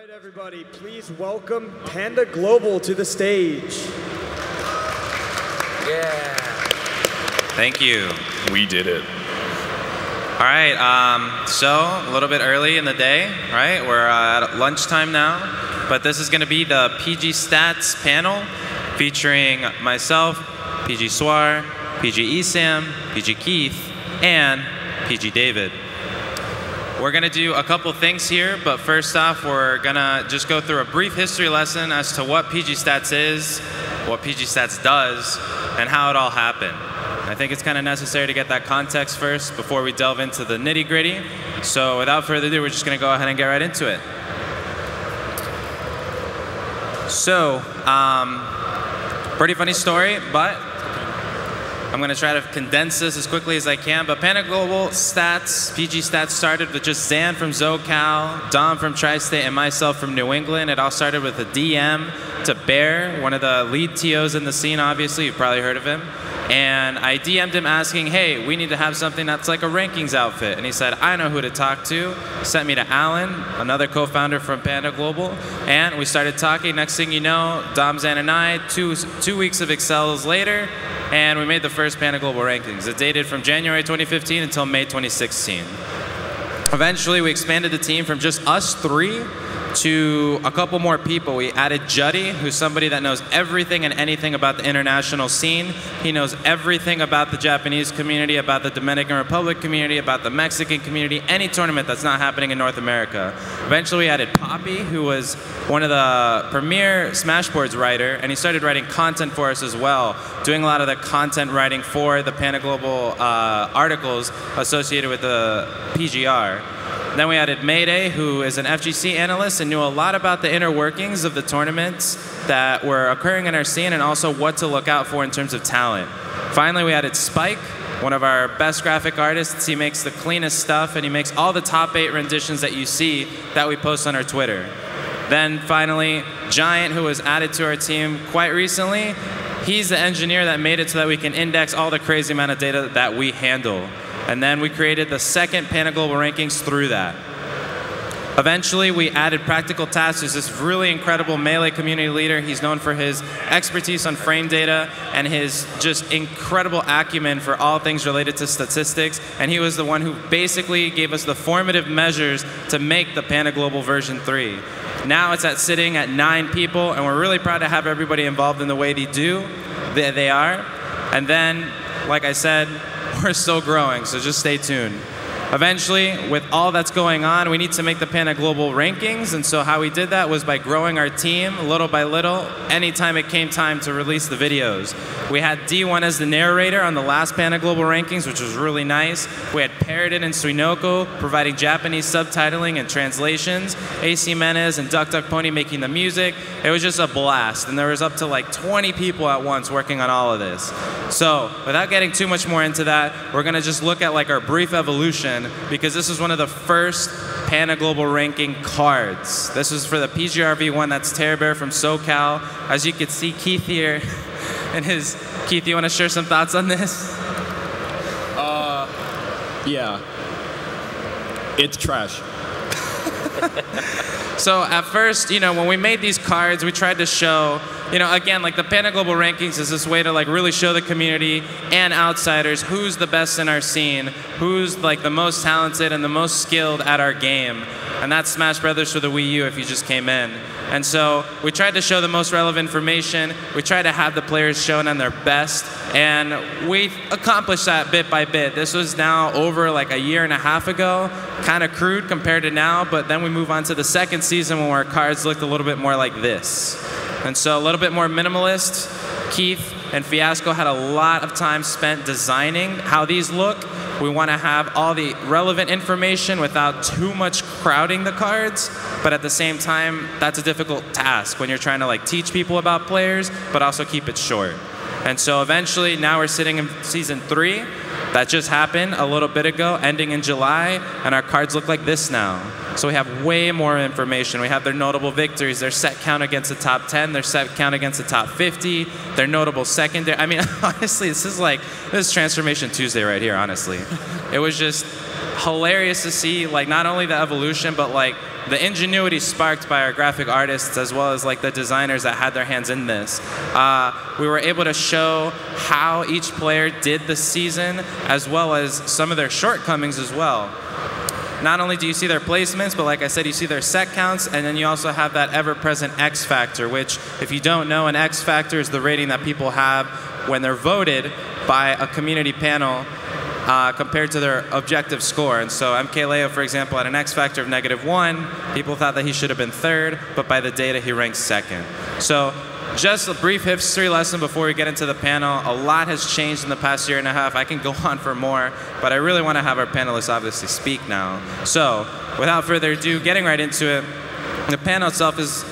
right, everybody, please welcome Panda Global to the stage. Yeah. Thank you. We did it. All right, so a little bit early in the day, right? We're at lunchtime now, but this is going to be the PG Stats panel featuring myself, PG Swar, PG Esam, PG Keith, and PG David. We're going to do a couple things here, but first off, we're going to just go through a brief history lesson as to what PG Stats is, what PG Stats does, and how it all happened. I think it's kind of necessary to get that context first before we delve into the nitty-gritty. So without further ado, we're just going to go ahead and get right into it. So, pretty funny story, but I'm going to try to condense this as quickly as I can. But Panda Global Stats, PG Stats started with just Zan from SoCal, Dom from Tri-State, and myself from New England. It all started with a DM to Bear, one of the lead TOs in the scene, obviously. You've probably heard of him. And I DM'd him asking, hey, we need to have something that's like a rankings outfit. And he said, I know who to talk to. Sent me to Alan, another co-founder from Panda Global. And we started talking. Next thing you know, Dom, Zan, and I, two weeks of Excels later, and we made the first Panda Global rankings. It dated from January 2015 until May 2016. Eventually, we expanded the team from just us three to a couple more people. We added Juddy, who's somebody that knows everything and anything about the international scene. He knows everything about the Japanese community, about the Dominican Republic community, about the Mexican community, any tournament that's not happening in North America. Eventually we added Poppy, who was one of the premier Smashboards writer, and he started writing content for us as well, doing a lot of the content writing for the Panda Global articles associated with the PGR. Then we added Mayday, who is an FGC analyst and knew a lot about the inner workings of the tournaments that were occurring in our scene and also what to look out for in terms of talent. Finally, we added Spike, one of our best graphic artists. He makes the cleanest stuff, and he makes all the top 8 renditions that you see that we post on our Twitter. Then finally, Giant, who was added to our team quite recently. He's the engineer that made it so that we can index all the crazy amount of data that we handle. And then we created the second Panda Global rankings through that. Eventually, we added Practical Tasks, who's this really incredible Melee community leader. He's known for his expertise on frame data and his just incredible acumen for all things related to statistics. And he was the one who basically gave us the formative measures to make the Panda Global version 3. Now it's sitting at 9 people, and we're really proud to have everybody involved in the way they are. And then, like I said, we're still growing, so just stay tuned. Eventually, with all that's going on, we need to make the Panda Global rankings, and so how we did that was by growing our team little by little anytime it came time to release the videos. We had D1 as the narrator on the last Panda Global rankings, which was really nice. We had Parrotin and Suinoko providing Japanese subtitling and translations, AC Menez and Duck Duck Pony making the music. It was just a blast, and there was up to like 20 people at once working on all of this. So, without getting too much more into that, we're gonna just look at like our brief evolution, because this is one of the first Panda Global ranking cards. This is for the PGRV1, that's Terror Bear from SoCal. As you can see, Keith here, and Keith, you wanna share some thoughts on this? Yeah. It's trash. So at first, when we made these cards, we tried to show, again, like the Panda Global rankings is this way to like really show the community and outsiders who's the best in our scene, who's like the most talented and the most skilled at our game. And that's Smash Brothers for the Wii U if you just came in. And so we tried to show the most relevant information. We tried to have the players shown on their best. And we've accomplished that bit by bit. This was now over like a year and a half ago. Kind of crude compared to now, but then we move on to the second season when our cards looked a little bit more like this. And so a little bit more minimalist. Keith and Fiasco had a lot of time spent designing how these look. We want to have all the relevant information without too much crowding the cards, but at the same time, that's a difficult task when you're trying to like teach people about players, but also keep it short. And so eventually, now we're sitting in season 3. That just happened a little bit ago, ending in July, and our cards look like this now. So we have way more information. We have their notable victories, their set count against the top 10, their set count against the top 50, their notable secondary. I mean, honestly, this is Transformation Tuesday right here, honestly. It was just hilarious to see, like, not only the evolution, but like the ingenuity sparked by our graphic artists as well as like the designers that had their hands in this. We were able to show how each player did the season as well as some of their shortcomings as well. Not only do you see their placements, but like I said, you see their set counts, and then you also have that ever-present X factor, which, if you don't know, an X factor is the rating that people have when they're voted by a community panel compared to their objective score. And so MKLeo, for example, had an X factor of -1. People thought that he should have been third, but by the data, he ranks second. So just a brief history lesson before we get into the panel. A lot has changed in the past year and a half. I can go on for more, but I really want to have our panelists obviously speak now. So without further ado, getting right into it, the panel itself is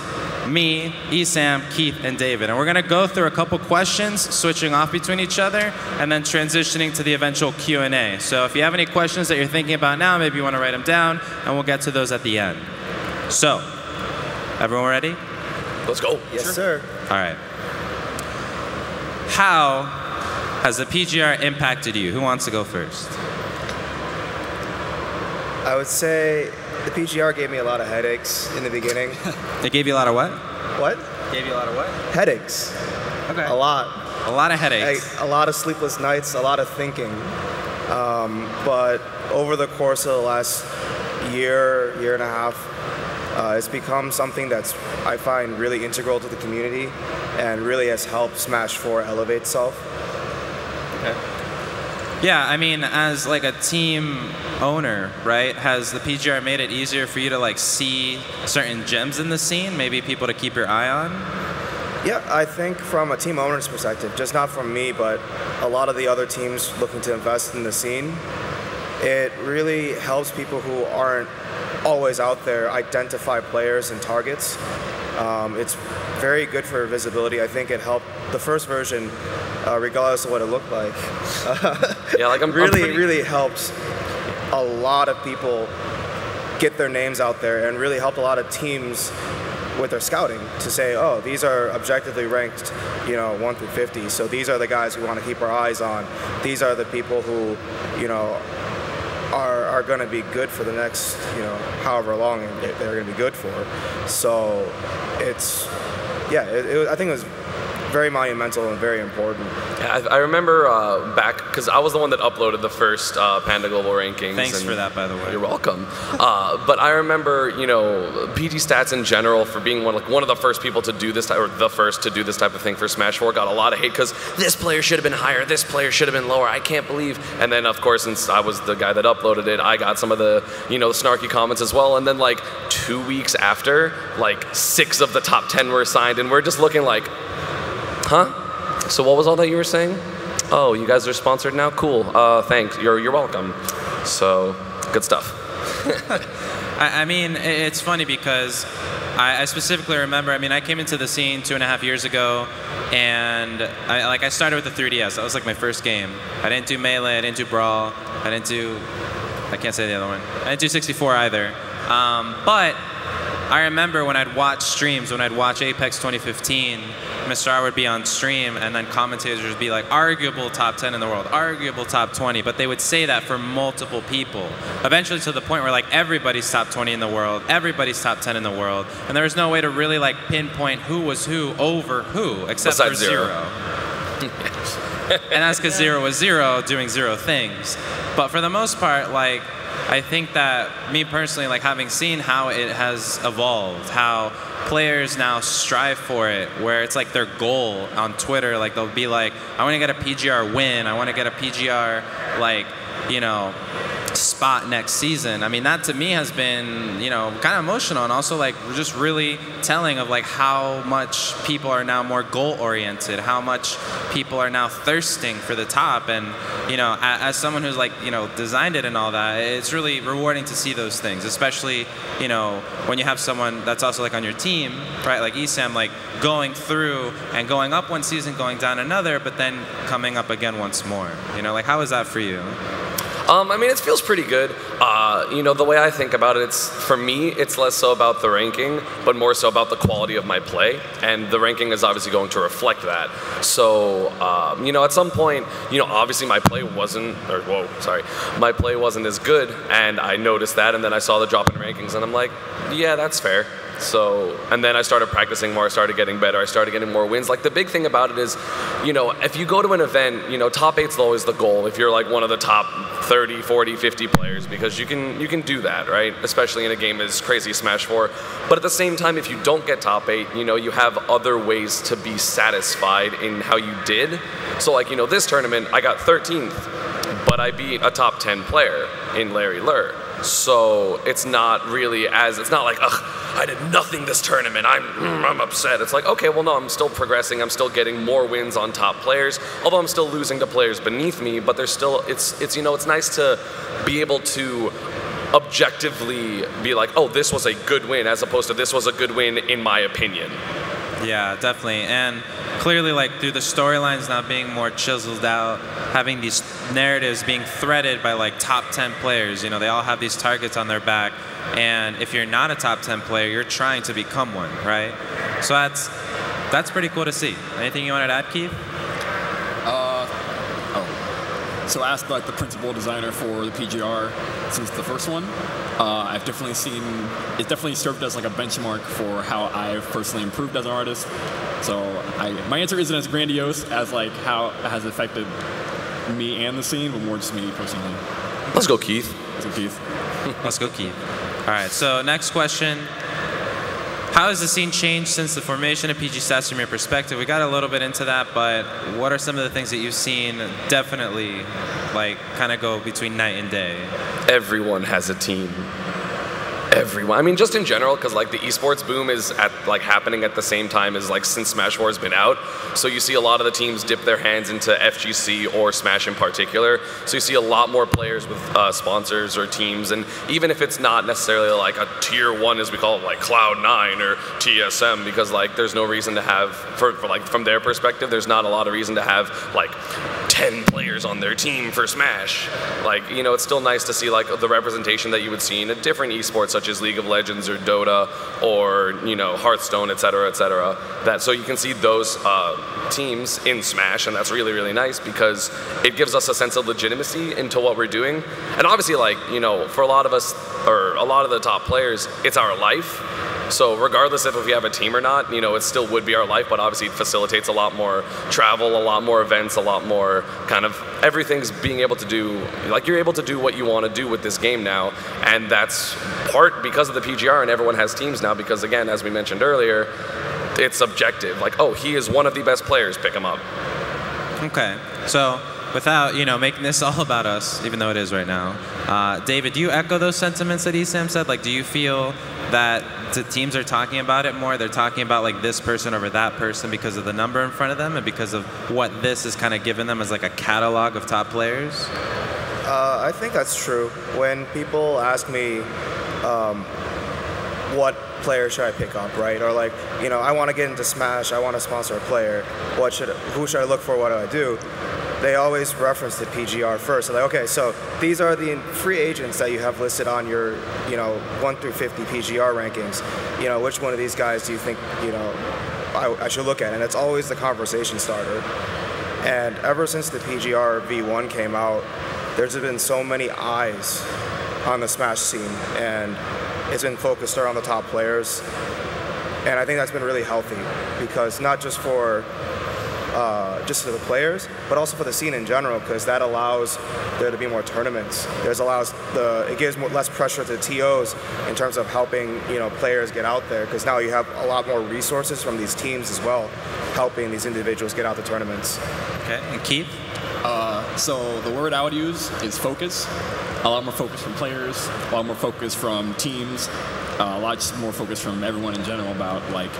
me, Esam, Keith, and David. And we're going to go through a couple questions, switching off between each other, and then transitioning to the eventual Q&A. So if you have any questions that you're thinking about now, maybe you want to write them down, and we'll get to those at the end. So, everyone ready? Let's go. Yes, sir. All right. How has the PGR impacted you? Who wants to go first? I would say the PGR gave me a lot of headaches in the beginning. It gave you a lot of what? What? Gave you a lot of what? Headaches. Okay. A lot. A lot of headaches. A lot of sleepless nights, a lot of thinking. But over the course of the last year and a half, it's become something that's, I find, really integral to the community and really has helped Smash 4 elevate itself. Okay. Yeah, I mean, as like a team owner, right, has the PGR made it easier for you to like see certain gems in the scene, maybe people to keep your eye on? Yeah, I think from a team owner's perspective, just not from me, but a lot of the other teams looking to invest in the scene, it really helps people who aren't always out there identify players and targets. It's very good for visibility. I think it helped the first version, regardless of what it looked like. Yeah, like really helped a lot of people get their names out there and really helped a lot of teams with their scouting to say, oh, these are objectively ranked, 1 through 50. So these are the guys we want to keep our eyes on. These are the people who, are going to be good for the next, however long they're going to be good for. So it's, I think it was very monumental and very important. Yeah, I remember back, because I was the one that uploaded the first Panda Global rankings. Thanks for that, by the way. You're welcome. But I remember, PG Stats in general for being one of the first people to do this, or the first to do this type of thing for Smash 4, got a lot of hate because this player should have been higher, this player should have been lower, I can't believe. And then, of course, since I was the guy that uploaded it, I got some of the, snarky comments as well. And then, 2 weeks after, 6 of the top 10 were assigned, and we're just looking like, huh? So what was all that you were saying? Oh, you guys are sponsored now? Cool. Thanks. You're welcome. So, good stuff. I mean, it's funny because I specifically remember, I came into the scene 2.5 years ago, and I started with the 3DS. That was like my first game. I didn't do Melee, I didn't do Brawl, I can't say the other one. I didn't do 64 either. But I remember when I'd watch streams, when I'd watch Apex 2015, Mr. R would be on stream, and then commentators would be like, arguable top 10 in the world, arguable top 20, but they would say that for multiple people. Eventually to the point where everybody's top 20 in the world, everybody's top 10 in the world, and there was no way to really pinpoint who was who over who, except besides for Zero. And that's because Zero was Zero doing Zero things. But for the most part, I think that me personally, having seen how it has evolved, how players now strive for it, where it's their goal on Twitter, they'll be like, I want to get a PGR win, I want to get a PGR, spot next season. That to me has been, kind of emotional, and also just really telling of how much people are now more goal-oriented, how much people are now thirsting for the top, and as someone who's designed it and all that, it's really rewarding to see those things, especially when you have someone that's also on your team, right, like Esam, going through and going up one season, going down another, but then coming up again once more. How is that for you? I mean, it feels pretty good. You know, the way I think about it, for me, it's less so about the ranking, but more so about the quality of my play. And the ranking is obviously going to reflect that. So, you know, at some point, you know, obviously my play wasn't, my play wasn't as good, and I noticed that, and then I saw the drop in rankings, and I'm like, yeah, that's fair. So, and then I started practicing more, I started getting better, I started getting more wins. Like, the big thing about it is, you know, if you go to an event, you know, top 8's always the goal if you're like one of the top 30, 40, 50 players, because you can do that, right? Especially in a game as crazy as Smash 4. But at the same time, if you don't get top 8, you know, you have other ways to be satisfied in how you did. So, like, you know, this tournament, I got 13th, but I beat a top 10 player in Larry Lur. So it's not really it's not like, ugh, I did nothing this tournament, I'm upset. It's like, okay, well, no, I'm still progressing, I'm still getting more wins on top players, although I'm still losing to players beneath me, but there's still, it's you know, it's nice to be able to objectively be like, oh, this was a good win, as opposed to this was a good win in my opinion. Yeah, definitely. And clearly, like, through the storylines not being more chiseled out, having these narratives being threaded by like top 10 players, you know, they all have these targets on their back, and if you're not a top 10 player, you're trying to become one, right? So that's pretty cool to see. Anything you wanted to add, Keith? So as like the principal designer for the PGR since the first one, I've definitely seen, it definitely served as like a benchmark for how I've personally improved as an artist. So my answer isn't as grandiose as like how it has affected me and the scene, but more just me personally. Let's go, Keith. Let's go, Keith. Let's go, Keith. All right, so next question. How has the scene changed since the formation of PG Stats from your perspective? We got a little bit into that, but what are some of the things that you've seen definitely like kind of go between night and day? Everyone has a team. Everyone. I mean, just in general, because like the esports boom is happening at the same time as like since Smash 4 has been out. So you see a lot of the teams dip their hands into FGC or Smash in particular. So you see a lot more players with sponsors or teams, and even if it's not necessarily like a tier 1, as we call it, like Cloud9 or TSM, because like there's no reason to have, for like from their perspective, there's not a lot of reason to have like 10 players on their team for Smash. Like, you know, it's still nice to see like the representation that you would see in a different esports, such as League of Legends or Dota or, you know, Hearthstone, etc., etc. That, so you can see those teams in Smash, and that's really, really nice because it gives us a sense of legitimacy into what we're doing. And obviously, like, you know, for a lot of us, or a lot of the top players, it's our life. So regardless if we have a team or not, you know, it still would be our life, but obviously it facilitates a lot more travel, a lot more events, a lot more kind of everything's being able to do, like you're able to do what you want to do with this game now, and that's part because of the PGR, and everyone has teams now because, again, as we mentioned earlier, it's objective. Like, oh, he is one of the best players, pick him up. Okay, so without, you know, making this all about us, even though it is right now, David, do you echo those sentiments that Esam said? Like, do you feel that the teams are talking about it more? They're talking about like this person over that person because of the number in front of them and because of what this is kind of given them as like a catalog of top players? I think that's true. When people ask me what player should I pick up, right? Or like, you know, I want to get into Smash, I want to sponsor a player, who should I look for, what do I do? They always reference the PGR first. So like, okay, so these are the free agents that you have listed on your, you know, 1 through 50 PGR rankings. You know, which one of these guys do you think, you know, I should look at? And it's always the conversation starter. And ever since the PGR V1 came out, there's been so many eyes on the Smash scene, and it's been focused around the top players. And I think that's been really healthy, because not just for just for the players, but also for the scene in general, because that allows there to be more tournaments. It gives less pressure to the TOs in terms of helping, you know, players get out there, because now you have a lot more resources from these teams as well, helping these individuals get out to tournaments. Okay, and Keith? So the word I would use is focus. A lot more focus from players, a lot more focus from teams, a lot more focus from everyone in general about, like,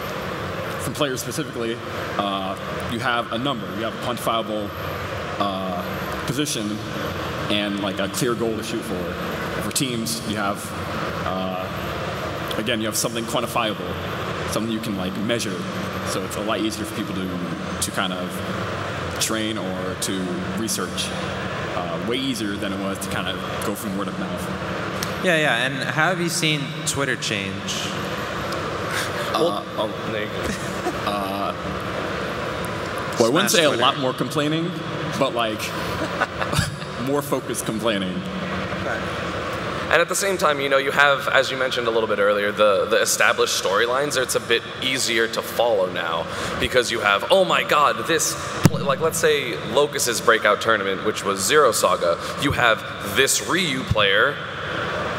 from players specifically, you have a number, you have a quantifiable position and like a clear goal to shoot for. And for teams, you have, again, you have something quantifiable, something you can like measure. So it's a lot easier for people to kind of train or to research. way easier than it was to kind of go from word of mouth. Yeah, yeah. And how have you seen Twitter change? Well, I wouldn't say Twitter. a lot more complaining, but like more focused complaining. And at the same time, you have, as you mentioned a little bit earlier, the established storylines. It's a bit easier to follow now because you have, oh my God, like let's say Locus's breakout tournament, which was Zero Saga. You have this Ryu player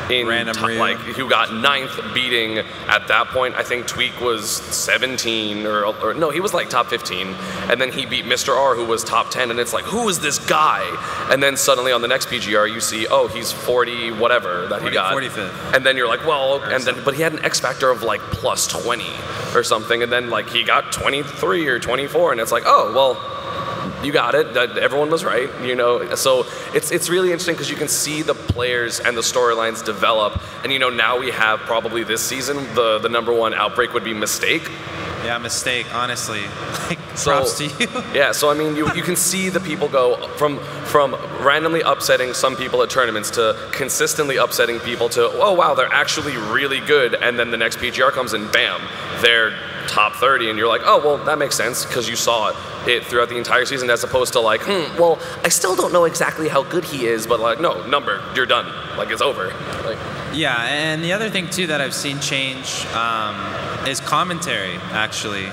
in Random Ryu. like who got 9th, beating at that point I think Tweak was 17 or no, he was like top 15, and then he beat Mr. R, who was top 10, and it's like, who is this guy? And then suddenly on the next PGR you see, oh, he's 40 whatever that he got 45th. and then you're like, well, and then but he had an X factor of like plus 20 or something, and then like he got 23 or 24, and it's like, oh well, you got it. Everyone was right, So it's really interesting because you can see the players and the storylines develop. And now we have probably this season the #1 outbreak would be Mistake. Yeah, Mistake. Honestly, like, props to you. Yeah. So I mean, you can see the people go from randomly upsetting some people at tournaments to consistently upsetting people to, oh wow, they're actually really good. And then the next PGR comes and bam, they're top 30, and you're like, oh well, that makes sense because you saw it throughout the entire season, as opposed to like, well, I still don't know exactly how good he is, but like, no, number, you're done, like it's over. Like, Yeah, and the other thing too that I've seen change is commentary. Actually,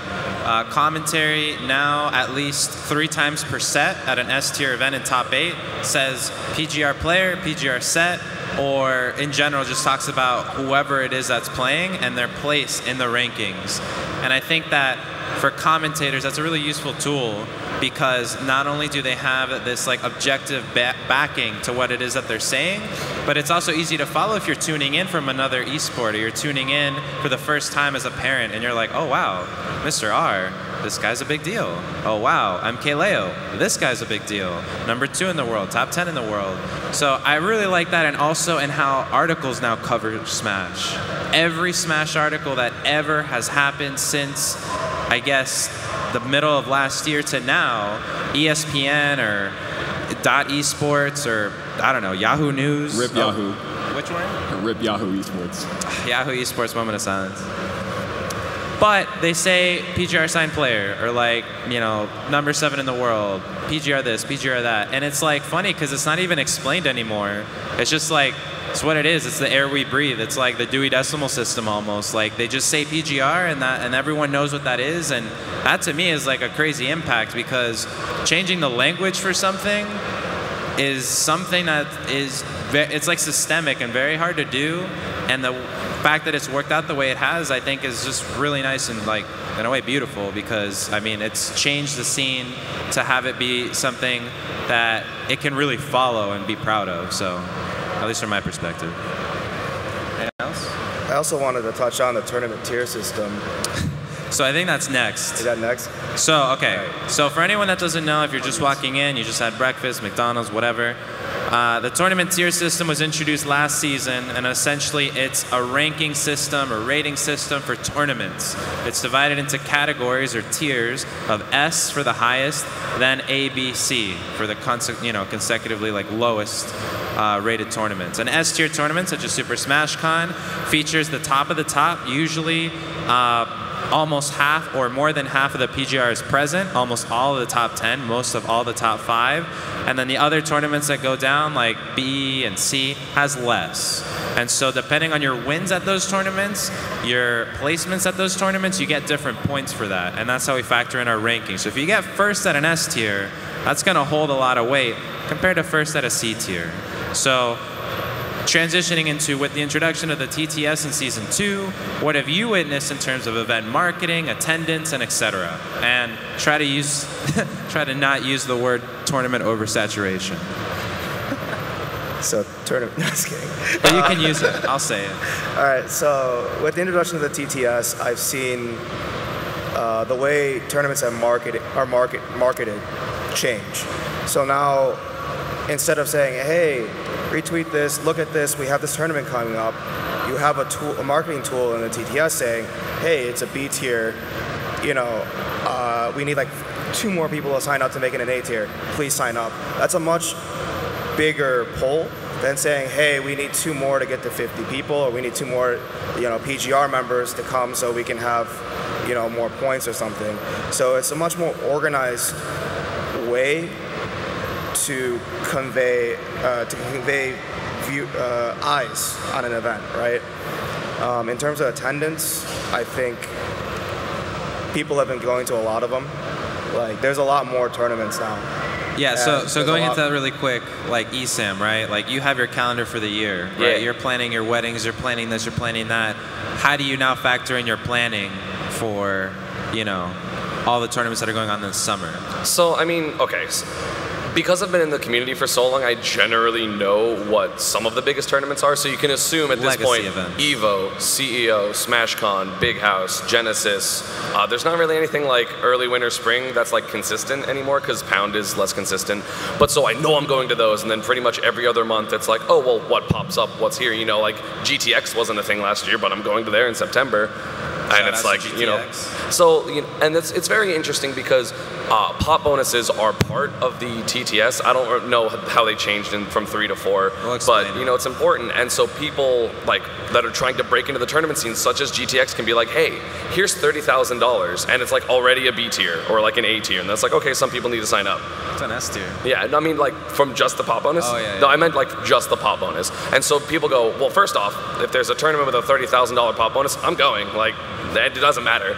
commentary now at least 3 times per set at an S tier event in top 8 says PGR player, PGR set, or in general just talks about whoever it is that's playing and their place in the rankings. And I think that for commentators, that's a really useful tool because not only do they have this like objective backing to what it is that they're saying, but it's also easy to follow if you're tuning in from another esport, or you're tuning in for the first time as a parent and you're like, oh wow, Mr. R, this guy's a big deal. Oh wow, I'm Kaleo, this guy's a big deal. #2 in the world, top 10 in the world. So I really like that, and also in how articles now cover Smash. Every Smash article that ever has happened since, I guess, the middle of last year to now, ESPN or .esports or, I don't know, Yahoo News. Rip Yahoo. Which one? Rip Yahoo Esports. Yahoo Esports, moment of silence. But they say PGR signed player, or like, #7 in the world, PGR this, PGR that. And it's like funny because it's not even explained anymore. It's just like, it's what it is. It's the air we breathe. It's like the Dewey Decimal System almost. Like they just say PGR and everyone knows what that is. And that to me is like a crazy impact, because changing the language for something is something that it's like systemic and very hard to do. And the fact that it's worked out the way it has, I think, is just really nice and, like, in a way beautiful, because I mean it's changed the scene to have it be something that it can really follow and be proud of. So at least from my perspective. Anything else? I also wanted to touch on the tournament tier system. So I think that's next. Is that next? So, okay. So for anyone that doesn't know, if you're just walking in, you just had breakfast, McDonald's, whatever, the tournament tier system was introduced last season, and essentially it's a ranking system or rating system for tournaments. It's divided into categories or tiers of S for the highest, then A, B, C for the consecutively like lowest rated tournaments. An S tier tournament, such as Super Smash Con, features the top of the top, usually almost half or more than half of the PGR is present, almost all of the top 10, most of all the top 5. And then the other tournaments that go down, like B and C, has less. And so depending on your wins at those tournaments, your placements at those tournaments, you get different points for that. And that's how we factor in our ranking. So if you get first at an S tier, that's going to hold a lot of weight compared to first at a C tier. So transitioning into, with the introduction of the TTS in Season 2, what have you witnessed in terms of event marketing, attendance, and etc.? And try to not use the word tournament oversaturation. So tournament, no, just kidding. But you can use it, I'll say it. All right, so with the introduction of the TTS, I've seen the way tournaments are marketed change. So now, instead of saying, hey, retweet this, look at this, we have this tournament coming up, you have a marketing tool in the TTS saying, hey, it's a B tier, we need like 2 more people to sign up to make it an A tier, please sign up. That's a much bigger pull than saying, hey, we need 2 more to get to 50 people, or we need 2 more, PGR members to come so we can have, more points or something. So it's a much more organized way to convey eyes on an event, right? In terms of attendance, I think people have been going to a lot of them. Like, there's a lot more tournaments now. Yeah, so going into that really quick, like ESAM, right? Like, you have your calendar for the year, right? Yeah. You're planning your weddings, you're planning this, you're planning that. How do you now factor in your planning for, all the tournaments that are going on this summer? So, I mean, okay. Because I've been in the community for so long, I generally know what some of the biggest tournaments are. So you can assume at this point, events. EVO, CEO, SmashCon, Big House, Genesis. There's not really anything like early winter, spring that's like consistent anymore because Pound is less consistent. But so I know I'm going to those, and then pretty much every other month it's like, oh, well, what pops up? What's here? Like GTX wasn't a thing last year, but I'm going to there in September. And it's like, so, and it's very interesting because pop bonuses are part of the TTS. I don't know how they changed from 3 to 4, but it's important. And so people like that are trying to break into the tournament scene, such as GTX, can be like, hey, here's $30,000, and it's like already a B tier or like an A tier, and that's like, okay, some people need to sign up. It's an S tier. Yeah, I mean like from just the pop bonus. Oh yeah. No, I meant like just the pop bonus. And so people go, well, first off, if there's a tournament with a $30,000 pop bonus, I'm going. Like, it doesn't matter.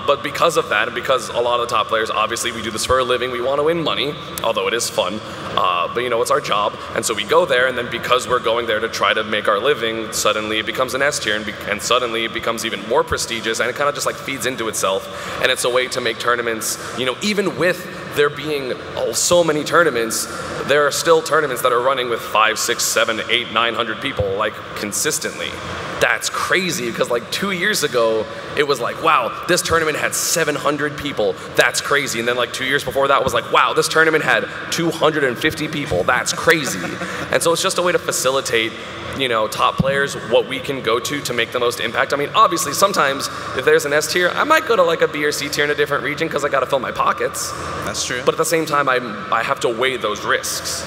But because of that, and because a lot of the top players, obviously we do this for a living, we want to win money, although it is fun. But it's our job. And so we go there, and then because we're going there to try to make our living, suddenly it becomes an S tier, and suddenly it becomes even more prestigious, and it kind of just like feeds into itself. And it's a way to make tournaments, even with there being so many tournaments, there are still tournaments that are running with 5, 6, 7, 8, 900 people, like, consistently. That's crazy, because like 2 years ago, it was like, wow, this tournament had 700 people. That's crazy. And then like 2 years before that was like, wow, this tournament had 250 people. That's crazy. And so it's just a way to facilitate, top players, what we can go to make the most impact. I mean, obviously, sometimes if there's an S tier, I might go to like a B or C tier in a different region because I got to fill my pockets. That's true. But at the same time, I have to weigh those risks.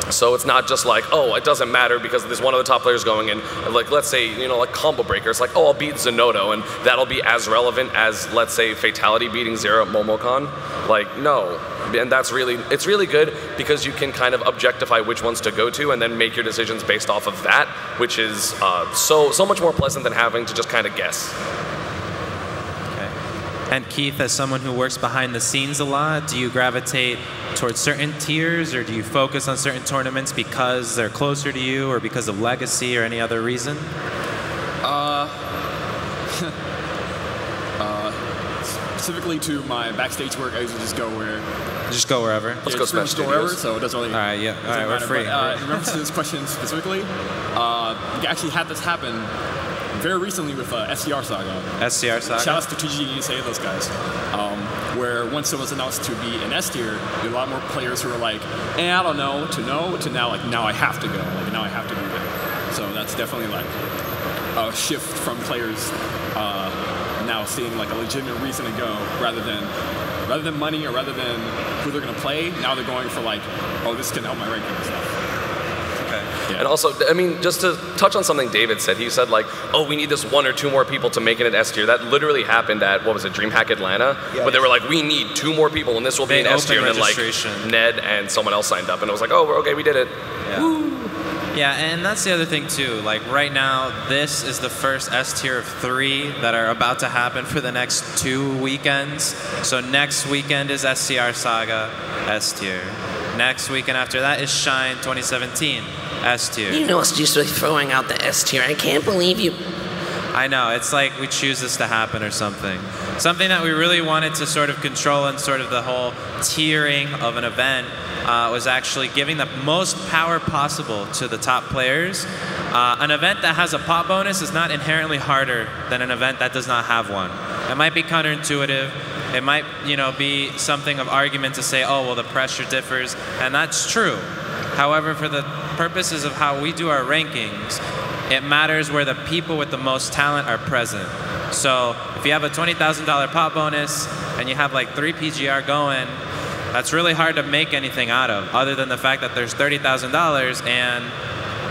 So it's not just like, oh, it doesn't matter because there's one of the top players going in. Like, let's say, like Combo Breaker. It's like, oh, I'll beat Zanotto, and that'll be as relevant as, let's say, Fatality beating Zero at Momocon. Like, no. And it's really good because you can kind of objectify which ones to go to and then make your decisions based off of that, which is so much more pleasant than having to just kind of guess. And Keith, as someone who works behind the scenes a lot, do you gravitate towards certain tiers, or do you focus on certain tournaments because they're closer to you, or because of legacy, or any other reason? Specifically to my backstage work, I usually just go wherever. Let's go Smash Studios. Wherever, so it doesn't really. All right, yeah. All right, we're free. But, in reference to this question specifically, we actually had this happen very recently with SCR Saga. SCR Saga? Shout out to TG and ESA, those guys. Where once it was announced to be an S tier, there were a lot more players who were like, I don't know, to now, like, now I have to go. Like, now I have to do that. So that's definitely like a shift from players now seeing like a legitimate reason to go rather than money or rather than who they're going to play. Now they're going for like, oh, this can help my ranking and stuff. Yeah. And also, I mean, just to touch on something David said, he said like, oh, we need this 1 or 2 more people to make it an S tier. That literally happened at, what was it, DreamHack Atlanta? Yes. But they were like, we need 2 more people and this will be an S tier. And then like Ned and someone else signed up and it was like, oh, okay, we did it. Yeah. Woo. Yeah, and that's the other thing too. Like right now, this is the first S tier of 3 that are about to happen for the next 2 weekends. So next weekend is SCR Saga, S tier. Next weekend after that is Shine 2017, S tier. You know, it's just like throwing out the S tier. I can't believe you. I know, it's like we choose this to happen or something. Something that we really wanted to sort of control and sort of the whole tiering of an event was actually giving the most power possible to the top players. An event that has a pop bonus is not inherently harder than an event that does not have one. It might be counterintuitive. It might, be something of argument to say, oh, well, the pressure differs, and that's true. However, for the purposes of how we do our rankings, it matters where the people with the most talent are present. So if you have a $20,000 pop bonus and you have like 3 PGR going, that's really hard to make anything out of, other than the fact that there's $30,000 and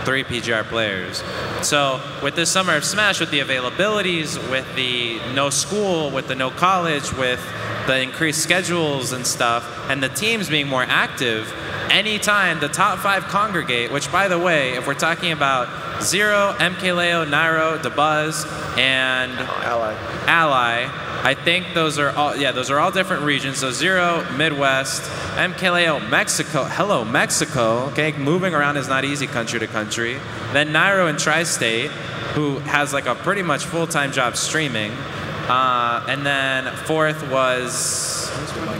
3 PGR players. So with this Summer of Smash, with the availabilities, with the no school, with the no college, with the increased schedules and stuff, and the teams being more active, anytime the top 5 congregate, which by the way, if we're talking about Zero, MKLeo, Nairo, Dabuz, and Ally, I think those are all different regions. So Zero, Midwest, MKLeo, Mexico. Hello, Mexico. Okay, moving around is not easy country to country. Then Nairo and Tri-State, who has like a pretty much full-time job streaming. And then 4th was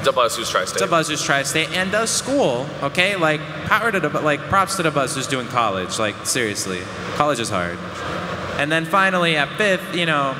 Dabuz, who's Tri-State. Dabuz, who's Tri-State, and does school. Okay, like power to props to Dabuz, who's doing college. Like seriously, college is hard. And then finally at 5th, you know,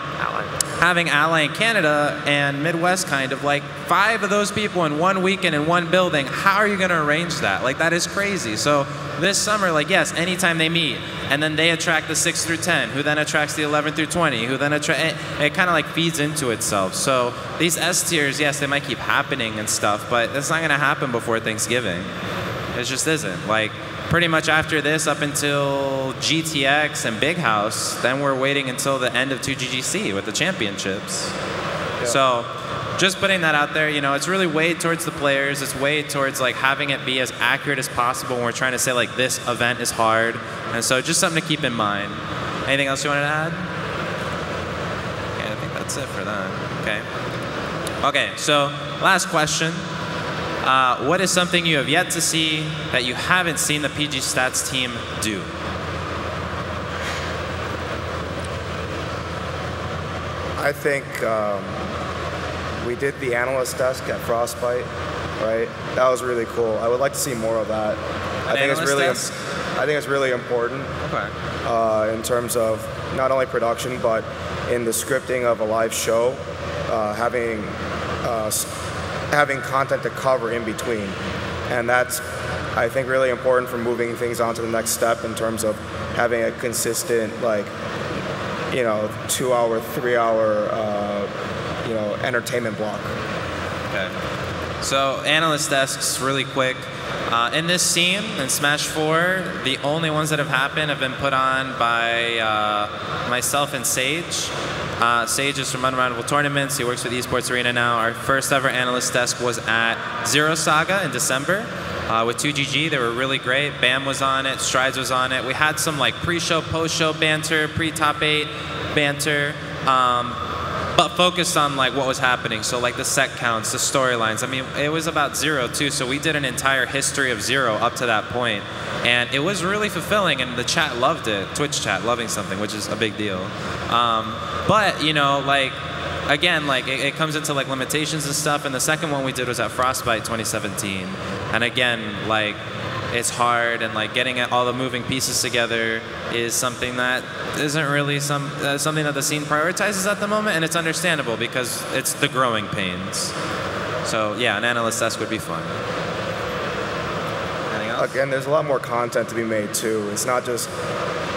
having Ally in Canada and Midwest, kind of like 5 of those people in one weekend in one building. How are you going to arrange that? Like that is crazy. So this summer, like yes, anytime they meet, and then they attract the 6 through 10, who then attracts the 11 through 20, who then attract. It kind of like feeds into itself. So these S tiers, yes, they might keep happening and stuff, but that's not going to happen before Thanksgiving. It just isn't. Like pretty much after this, up until GTX and Big House, then we're waiting until the end of 2GGC with the championships. Yeah. So just putting that out there, you know, it's really weighed towards the players. It's weighed towards like having it be as accurate as possible when we're trying to say like this event is hard. And so just something to keep in mind. Anything else you wanted to add? Okay, I think that's it for that. Okay. Okay, so last question. What is something you have yet to see that you haven't seen the PG Stats team do? I think we did the analyst desk at Frostbite, right? That was really cool. I would like to see more of that. I think it's really important. Okay. In terms of not only production, but in the scripting of a live show, having content to cover in between. And that's, I think, really important for moving things on to the next step in terms of having a consistent, like, you know, 2-hour, 3-hour, you know, entertainment block. Okay. So analyst desks, really quick. In this scene, in Smash 4, the only ones that have happened have been put on by myself and Sage. Sage is from Unroundable Tournaments. He works for the Esports Arena now. Our first ever analyst desk was at Zero Saga in December with 2GG. They were really great. Bam was on it. Strides was on it. We had some like pre-show, post-show banter, pre-top 8 banter, but focused on like what was happening. So like the set counts, the storylines. I mean, it was about Zero too. So we did an entire history of Zero up to that point. And it was really fulfilling, and the chat loved it. Twitch chat loving something, which is a big deal. But, you know, like, again, like, it comes into, like, limitations and stuff. And the second one we did was at Frostbite 2017. And again, like, it's hard, and, like, getting all the moving pieces together is something that isn't really something that the scene prioritizes at the moment. And it's understandable because it's the growing pains. So, yeah, an analyst desk would be fun. Again, there's a lot more content to be made too. It's not just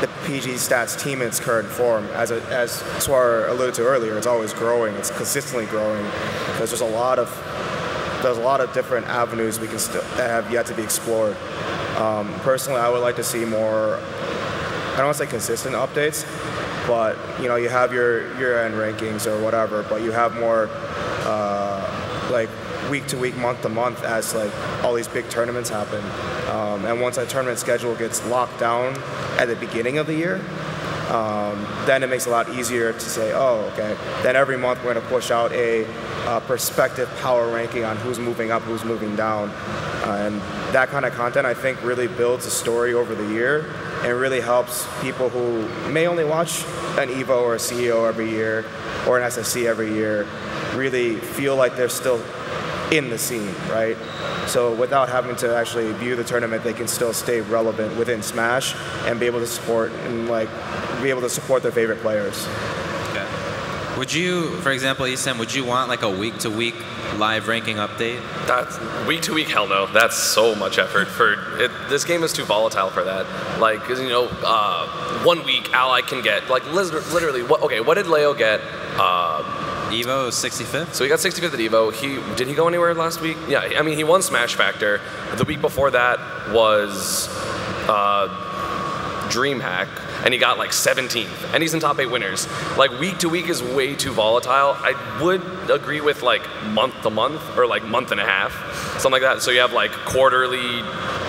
the PG Stats team in its current form. As Swar alluded to earlier, it's always growing. It's consistently growing because there's a lot of different avenues we can that have yet to be explored. Personally, I would like to see more. I don't want to say consistent updates, but you know, you have your year-end rankings or whatever, but you have more like week to week, month to month as like all these big tournaments happen. And once that tournament schedule gets locked down at the beginning of the year, then it makes it a lot easier to say, oh, okay, then every month we're going to push out a perspective power ranking on who's moving up, who's moving down. And that kind of content, I think, really builds a story over the year and really helps people who may only watch an EVO or a CEO every year or an SSC every year really feel like they're still in the scene, right? So without having to actually view the tournament, they can still stay relevant within Smash and be able to support their favorite players. Okay. Would you, for example, Isam, would you want like a week-to-week live ranking update? That's week-to-week, hell no. That's so much effort for it. This game is too volatile for that. Like, 'cause, you know, 1 week Ally can get like literally what did Leo get? Evo 65th. So he got 65th at Evo. Did he go anywhere last week? Yeah, I mean, he won Smash Factor. The week before that was DreamHack, and he got like 17th, and he's in top 8 winners. Like week to week is way too volatile. I would agree with like month to month or like month and a half, something like that. So you have like quarterly,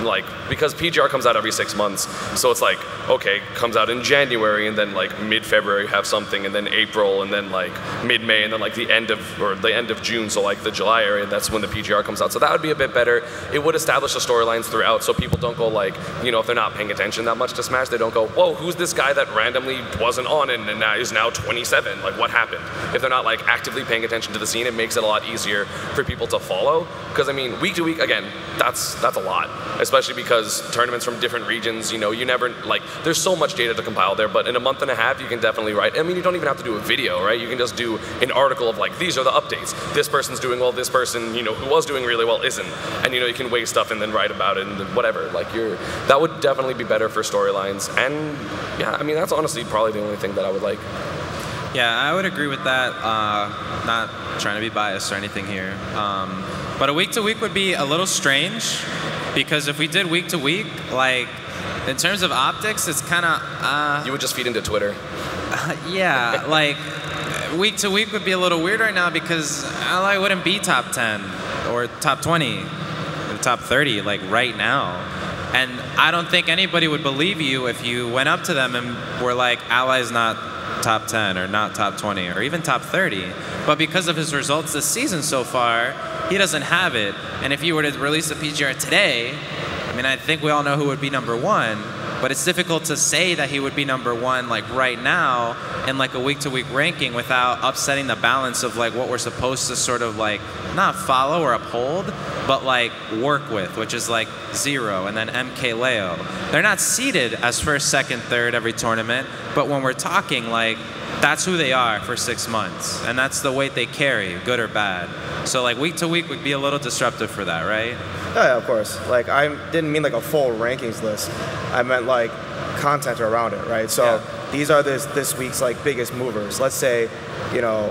like because PGR comes out every 6 months, so it's like okay, comes out in January, and then like mid-February you have something, and then April, and then like mid-May, and then like the end of June, so like the July area, that's when the PGR comes out. So that would be a bit better. It would establish the storylines throughout, so people don't go like, you know, if they're not paying attention that much to Smash, they don't go, whoa, who's this guy that randomly wasn't on and now is now 27? Like, what happened? If they're not like actively paying attention to the scene, it makes it a lot easier for people to follow. Because I mean, week to week, again, that's a lot, especially because tournaments from different regions, you know, you never like. There's so much data to compile there, but in a month and a half, you can definitely write. I mean, you don't even have to do a video, right? You can just do an article of like, these are the updates. This person's doing well. This person, you know, who was doing really well isn't, and you know, you can weigh stuff and then write about it and whatever. Like, that would definitely be better for storylines. And yeah, I mean, that's honestly probably the only thing that I would like. Yeah, I would agree with that. Not trying to be biased or anything here, but a week to week would be a little strange, because if we did week to week, like in terms of optics, it's kind of you would just feed into Twitter. Yeah, like week to week would be a little weird right now because Ally wouldn't be top 10 or top 20 or top 30 like right now. And I don't think anybody would believe you if you went up to them and were like, Ally's not top 10 or not top 20 or even top 30. But because of his results this season so far, he doesn't have it. And if you were to release a PGR today, I mean, I think we all know who would be number 1, but it's difficult to say that he would be number 1 like right now in like a week-to-week ranking without upsetting the balance of like what we're supposed to sort of like not follow or uphold, but like work with, which is like Zero and then MK Leo. They're not seeded as first, second, third every tournament, but when we're talking like that's who they are for 6 months, and that's the weight they carry, good or bad. So like week to week would be a little disruptive for that, right? Yeah, of course. Like I didn't mean like a full rankings list. I meant like content around it, right? So these are this week's like biggest movers. Let's say, you know,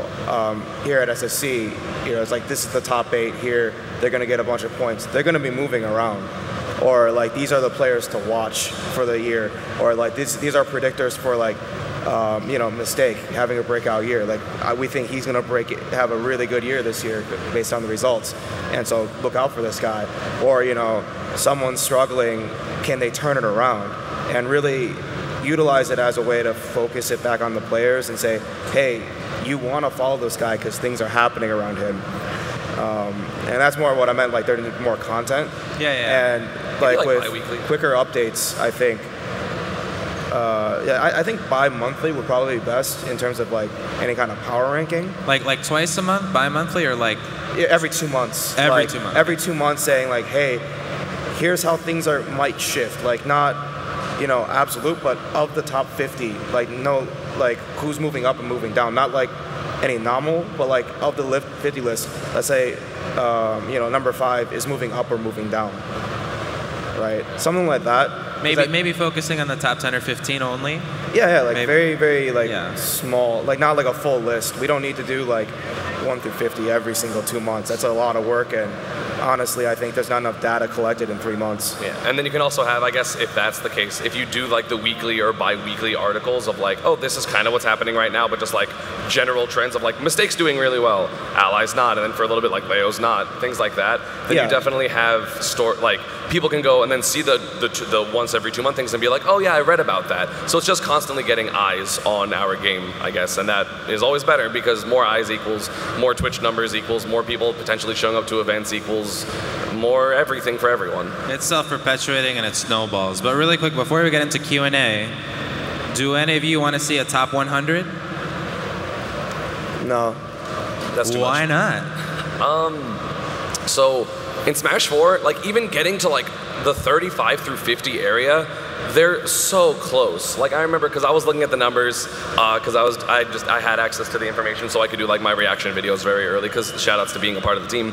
here at SSC, you know, it's like this is the top 8 here. They're gonna get a bunch of points. They're gonna be moving around. Or like these are the players to watch for the year. Or like these are predictors for like, you know, Mistake having a breakout year. Like we think he's gonna have a really good year this year based on the results, and so look out for this guy. Or you know, someone's struggling, can they turn it around and really utilize it as a way to focus it back on the players and say, hey, you want to follow this guy because things are happening around him. And that's more what I meant. Like there need more content. Yeah. And like with quicker updates, I think. I think bi-monthly would probably be best in terms of like any kind of power ranking. Like twice a month, bi-monthly, or like every 2 months. Every 2 months. Every 2 months, saying like, hey, here's how things might shift. Like not, you know, absolute, but of the top 50, like no, like who's moving up and moving down. Not like any nominal, but like of the 50 list. Let's say, you know, number 5 is moving up or moving down. Right, something like that. Maybe focusing on the top 10 or 15 only. Yeah, like maybe. very like small, like not like a full list. We don't need to do like 1 through 50 every single 2 months. That's a lot of work, and honestly, I think there's not enough data collected in 3 months. Yeah, and then you can also have, I guess, if that's the case, if you do like the weekly or bi-weekly articles of like, oh, this is kind of what's happening right now, but just like general trends of like Mistake's doing really well, Ally's not, and then for a little bit like Leo's not, things like that. Then you definitely have like people can go and then see the once every 2 month things and be like, oh yeah, I read about that. So it's just constantly getting eyes on our game, I guess, and that is always better because more eyes equals more Twitch numbers equals more people potentially showing up to events equals more everything for everyone. It's self-perpetuating and it snowballs. But really quick, before we get into Q&A, do any of you want to see a top 100? No. That's too much. Why not? So in Smash 4, like even getting to like the 35 through 50 area, they're so close. Like I remember, because I was looking at the numbers, because I had access to the information, so I could do like my reaction videos very early. Because shout outs to being a part of the team.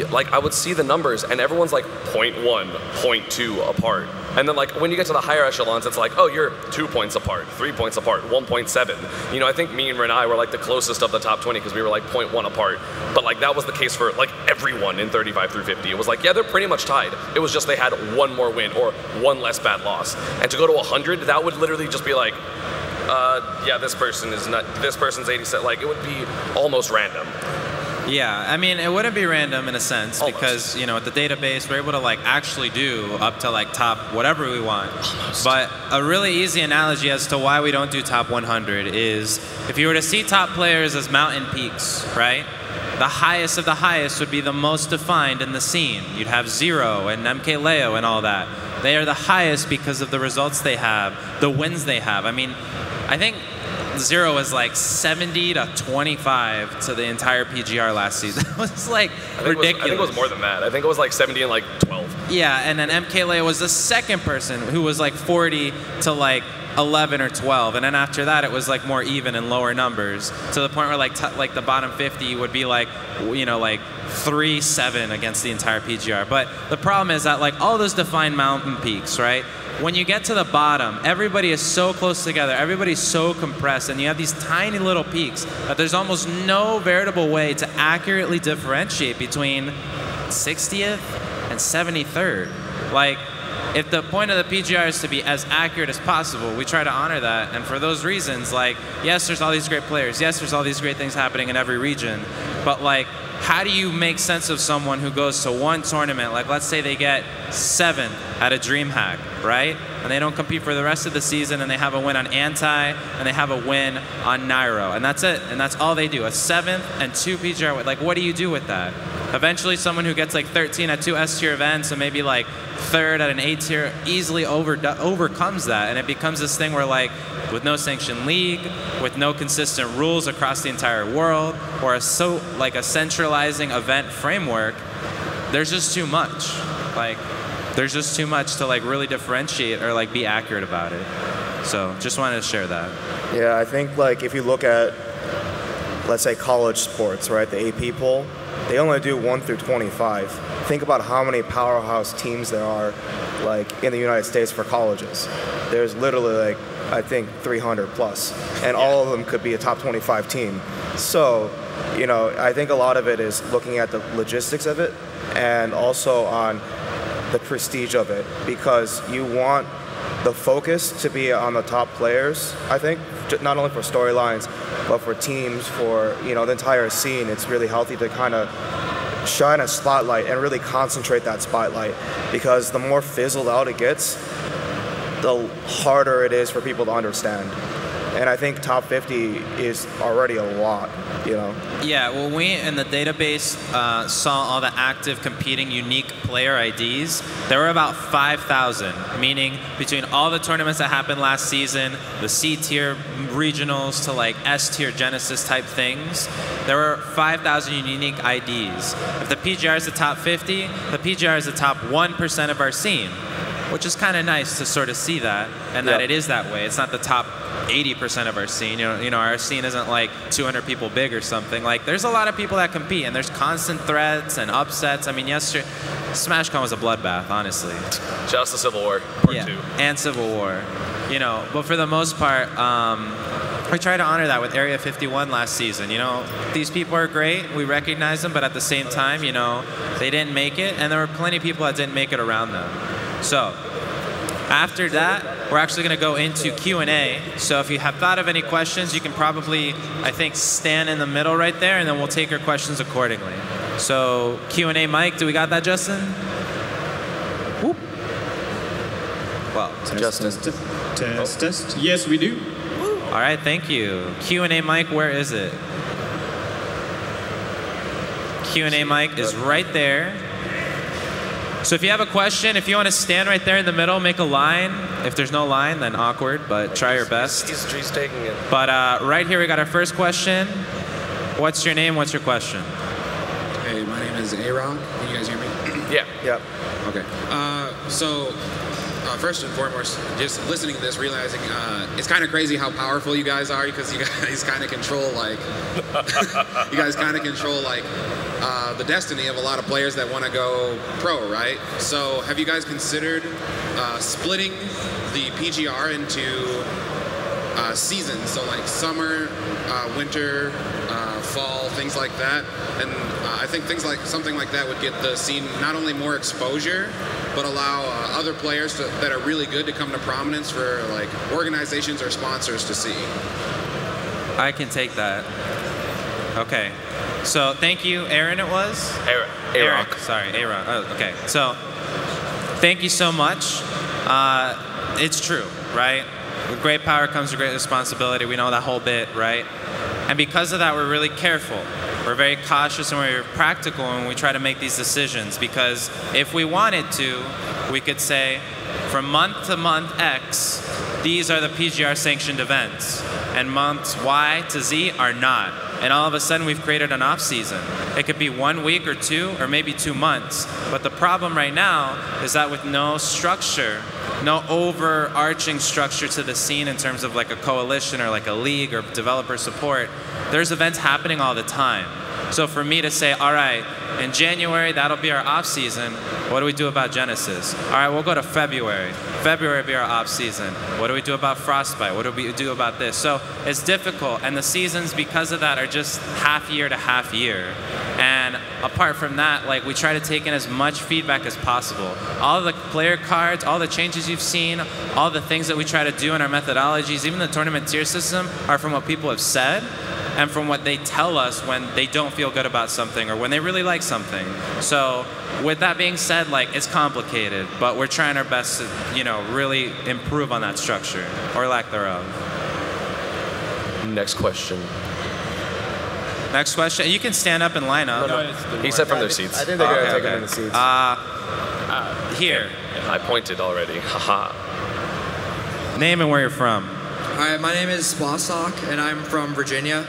I would see the numbers, and everyone's like 0.1, 0.2 apart. And then like when you get to the higher echelons, it's like, oh, you're 2 points apart, 3 points apart, 1.7. You know, I think me and Renai were like the closest of the top 20 because we were like 0.1 apart. But like that was the case for like everyone in 35 through 50. It was like, yeah, they're pretty much tied. It was just they had one more win or one less bad loss. And to go to 100, that would literally just be like, yeah, this person is not, this person's 87. Like it would be almost random. Yeah, I mean, it wouldn't be random in a sense Almost. Because, you know, at the database, we're able to like actually do up to like top whatever we want. Almost. But a really easy analogy as to why we don't do top 100 is if you were to see top players as mountain peaks, right? The highest of the highest would be the most defined in the scene. You'd have Zero and MK Leo and all that. They are the highest because of the results they have, the wins they have. I mean, I think Zero was like 70 to 25 to the entire PGR last season. It was like ridiculous. I think it was more than that. I think it was like 70 and like 12. Yeah, and then MK Leo was the second person who was like 40 to like 11 or 12, and then after that it was like more even and lower numbers to the point where like the bottom 50 would be like, you know, like 3-7 against the entire PGR. But the problem is that like all those defined mountain peaks, right? When you get to the bottom, everybody is so close together, everybody's so compressed, and you have these tiny little peaks that there's almost no veritable way to accurately differentiate between 60th and 73rd. Like, if the point of the PGR is to be as accurate as possible, we try to honor that. And for those reasons, like, yes, there's all these great players. Yes, there's all these great things happening in every region. But like, how do you make sense of someone who goes to one tournament, like let's say they get 7th at a DreamHack, right? And they don't compete for the rest of the season, and they have a win on Anti, and they have a win on Nairo. And that's it, and that's all they do, a 7th and 2 PGR. Like, what do you do with that? Eventually, someone who gets like 13 at 2 S-tier events and maybe like 3rd at an A-tier easily overcomes that, and it becomes this thing where like, with no sanctioned league, with no consistent rules across the entire world, or a centralizing event framework, there's just too much. Like, there's just too much to like really differentiate or like be accurate about it. So just wanted to share that. Yeah, I think like if you look at, let's say college sports, right, the AP poll, they only do 1 through 25. Think about how many powerhouse teams there are like in the United States for colleges. There's literally like, I think 300 plus, and all of them could be a top 25 team. So, you know, I think a lot of it is looking at the logistics of it and also on the prestige of it, because you want the focus to be on the top players, I think, not only for storylines, but for teams, for, you know, the entire scene. It's really healthy to kind of shine a spotlight and really concentrate that spotlight, because the more fizzled out it gets, the harder it is for people to understand. And I think top 50 is already a lot, you know? Yeah, well, we in the database saw all the active competing unique player IDs. There were about 5,000, meaning between all the tournaments that happened last season, the C-tier regionals to like S-tier Genesis type things, there were 5,000 unique IDs. If the PGR is the top 50, the PGR is the top 1% of our scene, which is kind of nice to sort of see that, and that it is that way. It's not the top 80% of our scene. You know, our scene isn't like 200 people big or something. Like, there's a lot of people that compete, and there's constant threats and upsets. I mean, yesterday, SmashCon was a bloodbath, honestly. Just the Civil War, part 2. And Civil War. You know, but for the most part, we try to honor that with Area 51 last season. You know, these people are great. We recognize them, but at the same time, you know, they didn't make it, and there were plenty of people that didn't make it around them. So, after that, we're actually going to go into Q&A. So if you have thought of any questions, you can probably, I think, stand in the middle right there, and then we'll take your questions accordingly. So Q&A mic, do we got that, Justin? Whoop. Well, Justin. Test. Yes, we do. All right, thank you. Q&A mic, where is it? Q&A mic is right there. So if you have a question, if you want to stand right there in the middle, make a line. If there's no line, then awkward, but try your best. He's taking it. But right here, we got our first question. What's your name? What's your question? Hey, my name is A-Rock. Can you guys hear me? Yeah. Yep. Okay. So first and foremost, just listening to this, realizing it's kind of crazy how powerful you guys are, because you guys kind of control like you guys kind of control like the destiny of a lot of players that want to go pro, right? So have you guys considered splitting the PGR into seasons? So like summer, winter, fall, things like that. And I think something like that would get the scene not only more exposure, but allow other players that are really good to come to prominence for like organizations or sponsors to see. I can take that. Okay. So thank you, Aaron. It was Eric. Sorry, Aaron. Oh, okay. So thank you so much. It's true, right? With great power comes with great responsibility. We know that whole bit, right? And because of that, we're really careful. We're very cautious and we're practical when we try to make these decisions, because if we wanted to, we could say, from month to month X, these are the PGR sanctioned events, and months Y to Z are not. And all of a sudden we've created an off season. It could be 1 week or 2 or maybe 2 months. But the problem right now is that with no structure, no overarching structure to the scene in terms of like a coalition or like a league or developer support, there's events happening all the time. So for me to say, all right, in January, that'll be our off season. What do we do about Genesis? All right, we'll go to February. February will be our off season. What do we do about Frostbite? What do we do about this? So it's difficult, and the seasons, because of that, are just half year to half year. And apart from that, like, we try to take in as much feedback as possible. All the player cards, all the changes you've seen, all the things that we try to do in our methodologies, even the tournament tier system, are from what people have said and from what they tell us when they don't feel good about something or when they really like something. So with that being said, like, it's complicated, but we're trying our best to, you know, really improve on that structure, or lack thereof. Next question. Next question. You can stand up and line up. He said from their seats. I think they're going to take them in the seats. Here. I pointed already. Haha. Name and where you're from. All right, my name is Splasok, and I'm from Virginia.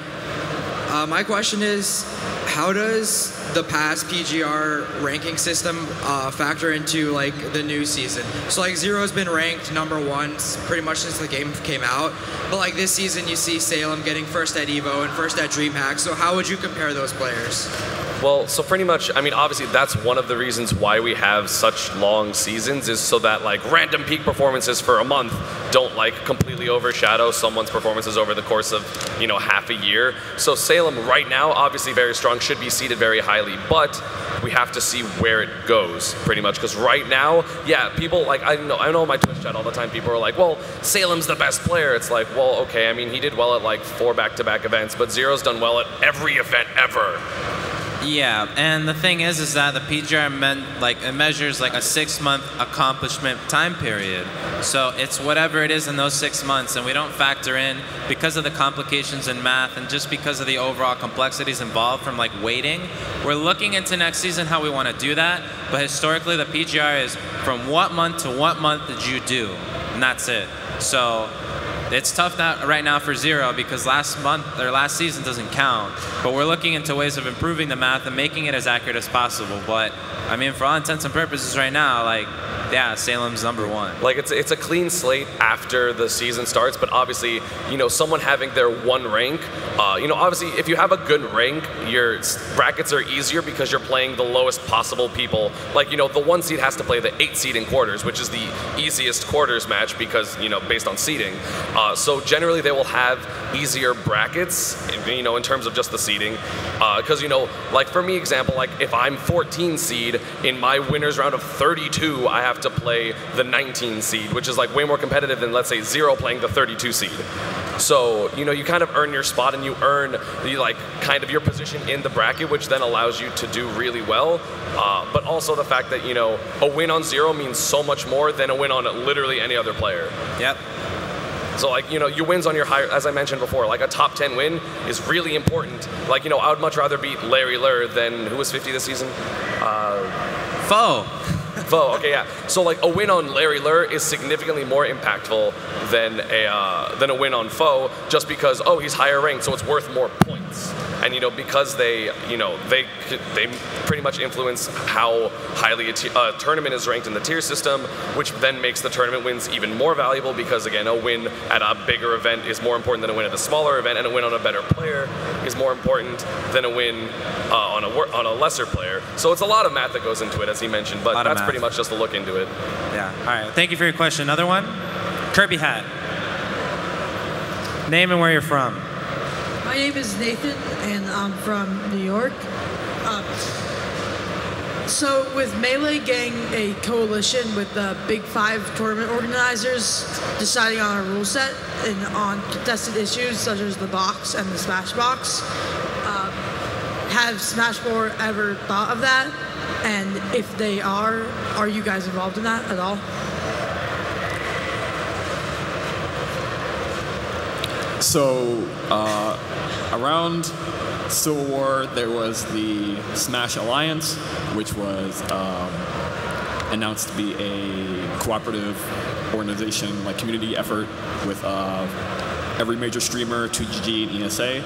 My question is, how does the past PGR ranking system factor into like the new season? So like Zero's been ranked #1 pretty much since the game came out, but like this season you see Salem getting first at Evo and first at DreamHack. So how would you compare those players? Well, so pretty much, I mean, obviously that's one of the reasons why we have such long seasons, is so that like random peak performances for a month don't like completely overshadow someone's performances over the course of, you know, half a year. So Salem right now, obviously very strong, should be seeded very highly, but we have to see where it goes pretty much, because right now, yeah, people like, I know in my Twitch chat all the time, people are like, well, Salem's the best player. It's like, well, okay, I mean, he did well at like 4 back-to-back events, but Zero's done well at every event ever. Yeah, and the thing is that the PGR it measures like a 6-month accomplishment time period. So it's whatever it is in those 6 months, and we don't factor in, because of the complications in math and just because of the overall complexities involved from like weighting. We're looking into next season how we want to do that, but historically the PGR is from what month to what month did you do, and that's it. So it's tough right now for Zero, because last month or last season doesn't count, but we're looking into ways of improving the math and making it as accurate as possible. But I mean, for all intents and purposes right now, like, yeah, Salem's #1. Like, it's a clean slate after the season starts, but obviously, you know, someone having their 1 rank, you know, obviously if you have a good rank, your brackets are easier because you're playing the lowest possible people. Like, you know, the 1 seed has to play the 8 seed in quarters, which is the easiest quarters match because, you know, based on seeding. So generally they will have easier brackets, you know, in terms of just the seeding. Because, you know, like for me, example, like if I'm 14 seed, in my winners round of 32, I have to play the 19 seed, which is like way more competitive than, let's say, Zero playing the 32 seed. So, you know, you kind of earn your spot and you earn kind of your position in the bracket, which then allows you to do really well. But also the fact that, you know, a win on Zero means so much more than a win on literally any other player. Yep. So, like, you know, your wins on your higher, as I mentioned before, like a top 10 win is really important. Like, you know, I would much rather beat Larry Lur than, who was 50 this season? Foe. Foe, okay, yeah. So, like, a win on Larry Lur is significantly more impactful than a win on Foe, just because, oh, he's higher ranked, so it's worth more points. and because they pretty much influence how highly a tournament is ranked in the tier system, which then makes the tournament wins even more valuable because again, a win at a bigger event is more important than a win at a smaller event, and a win on a better player is more important than a win on a lesser player. So it's a lot of math that goes into it, as he mentioned, but that's pretty much just a look into it. Yeah. All right. Thank you for your question. Another one? Kirby hat. Name and where you're from. My name is Nathan, and I'm from New York. So with Melee getting a coalition with the Big Five tournament organizers deciding on a rule set and on contested issues such as the box and the Smash box, have Smash 4 ever thought of that? And if they are you guys involved in that at all? So, around Civil War, there was the Smash Alliance, which was announced to be a cooperative organization, like community effort with every major streamer, 2GG, and ESA.